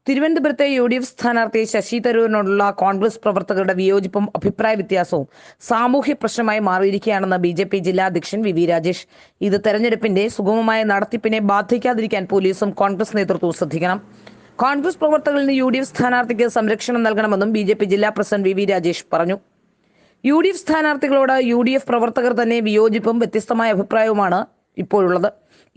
തിരുവനന്തപുരത്തെ UDF സ്ഥാനാർത്ഥി ശശി തരൂരിനോടുള്ള കോൺഗ്രസ് പ്രവർത്തകരുടെ വിയോജിപ്പും അഭിപ്രായ വ്യത്യാസവും സാമൂഹ്യ പ്രശ്നമായി മാറിയിരിക്കുകയാണെന്ന് BJP ജില്ലാ അധ്യക്ഷൻ VV രാജേഷ്. ഇത് തെരഞ്ഞെടുപ്പിന്റെ സുഗമമായ നടത്തിപ്പിനെ ബാധിക്കാതിരിക്കാൻ പോലീസും കോൺഗ്രസ് നേതൃത്വവും ശ്രദ്ധിക്കണം. കോൺഗ്രസ് പ്രവർത്തകരിൽ നിന്ന് UDF സ്ഥാനാർത്ഥിക്ക് സംരക്ഷണം നൽകണമെന്നും BJP ജില്ലാ പ്രസിഡന്റ് VV രാജേഷ് പറഞ്ഞു. UDF സ്ഥാനാർത്ഥികളോട് UDF പ്രവർത്തകർ തന്നെ വിയോജിപ്പും വ്യത്യസ്തമായ അഭിപ്രായവുമാണ് ഇപ്പോഴുള്ളത്.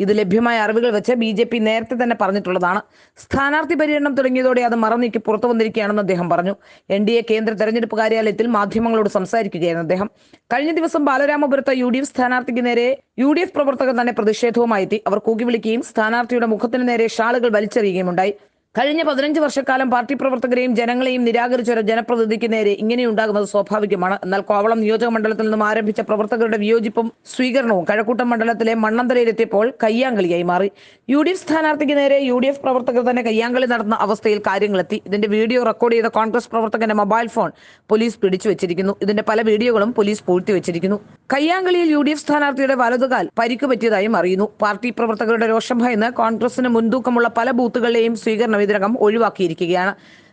ഇത് ലഭ്യമായ അറിവുകൾ വെച്ച് BJP നേരത്തെ തന്നെ പറഞ്ഞിട്ടുള്ളതാണ്. സ്ഥാനാർത്ഥി പര്യടനം തുടങ്ങിയതോടെ അത് മറന്നീക്കി പുറത്തു വന്നിരിക്കുകയാണെന്ന് അദ്ദേഹം പറഞ്ഞു. NDA കേന്ദ്ര തെരഞ്ഞെടുപ്പ് കാര്യാലയത്തിൽ മാധ്യമങ്ങളോട് സംസാരിക്കുകയായിരുന്നു അദ്ദേഹം. കഴിഞ്ഞ ദിവസം ബാലരാമപുരത്ത് UDF സ്ഥാനാർത്ഥിക്ക് നേരെ UDF പ്രവർത്തകർ തന്നെ പ്രതിഷേധവുമായി എത്തി. അവർ കൂക്കി വിളിക്കുകയും സ്ഥാനാർത്ഥിയുടെ മുഖത്തിന് നേരെ ഷാളുകൾ വലിച്ചെറിയുകയും ഉണ്ടായി. കഴിഞ്ഞ 15 വർഷക്കാലം പാർട്ടി പ്രവർത്തകരെയും ജനങ്ങളെയും നിരാകരിച്ച ഒരു ജനപ്രതിനിധിക്ക് നേരെ ഇങ്ങനെയുണ്ടാകുന്നത് സ്വാഭാവികമാണ്. എന്നാൽ കോവളം നിയോജക മണ്ഡലത്തിൽ നിന്നും ആരംഭിച്ച പ്രവർത്തകരുടെ വിയോജിപ്പും സ്വീകരണവും കഴക്കൂട്ടം മണ്ഡലത്തിലെ മണ്ണന്തലയിലെത്തിയപ്പോൾ കയ്യാങ്കളിയായി മാറി. UDF സ്ഥാനാർത്ഥിക്ക് നേരെ UDF പ്രവർത്തകർ തന്നെ കയ്യാങ്കളി നടന്ന അവസ്ഥയിൽ കാര്യങ്ങളെത്തി. ഇതിന്റെ വീഡിയോ റെക്കോർഡ് ചെയ്ത കോൺഗ്രസ് പ്രവർത്തകന്റെ മൊബൈൽ ഫോൺ പോലീസ് പിടിച്ചു വെച്ചിരിക്കുന്നു. ഇതിന്റെ പല വീഡിയോകളും പോലീസ് പൂഴ്ത്തിവെച്ചിരിക്കുന്നു. കയ്യാങ്കളിയിൽ UDF സ്ഥാനാർത്ഥിയുടെ വലതുകാൽ പരിക്ക് പറ്റിയതായും അറിയുന്നു. പാർട്ടി പ്രവർത്തകരുടെ രോഷം ഭയന്ന് കോൺഗ്രസിന് മുൻതൂക്കമുള്ള പല ബൂത്തുകളിലെയും സ്വീകരണം ഇതിനകം ഒഴിവാക്കിയിരിക്കുകയാണ്.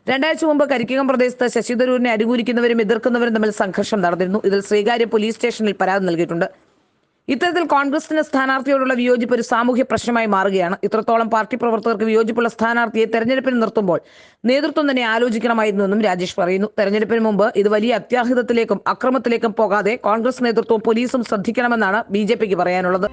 2 ആഴ്ച മുമ്പ് കരിക്കകം പ്രദേശത്ത് ശശി തരൂരിനെ അനുകൂലിക്കുന്നവരും എതിർക്കുന്നവരും തമ്മിൽ സംഘർഷം നടന്നിരുന്നു. ഇതിൽ ശ്രീകാര്യം പോലീസ് സ്റ്റേഷനിൽ പരാതി നൽകിയിട്ടുണ്ട്. ഇത്തരത്തിൽ കോൺഗ്രസിന്റെ സ്ഥാനാർത്ഥിയോടുള്ള വിയോജിപ്പ് ഒരു സാമൂഹ്യ പ്രശ്നമായി മാറുകയാണ്. ഇത്രത്തോളം പാർട്ടി പ്രവർത്തകർക്ക് വിയോജിപ്പുള്ള സ്ഥാനാർത്ഥിയെ തെരഞ്ഞെടുപ്പിന് നിർത്തുമ്പോൾ നേതൃത്വം തന്നെ ആലോചിക്കണമായിരുന്നുവെന്നും രാജേഷ് പറയുന്നു. തെരഞ്ഞെടുപ്പിന് മുമ്പ് ഇത് വലിയ അത്യാഹിതത്തിലേക്കും അക്രമത്തിലേക്കും പോകാതെ കോൺഗ്രസ് നേതൃത്വവും പോലീസും ശ്രദ്ധിക്കണമെന്നാണ് BJPക്ക് പറയാനുള്ളത്.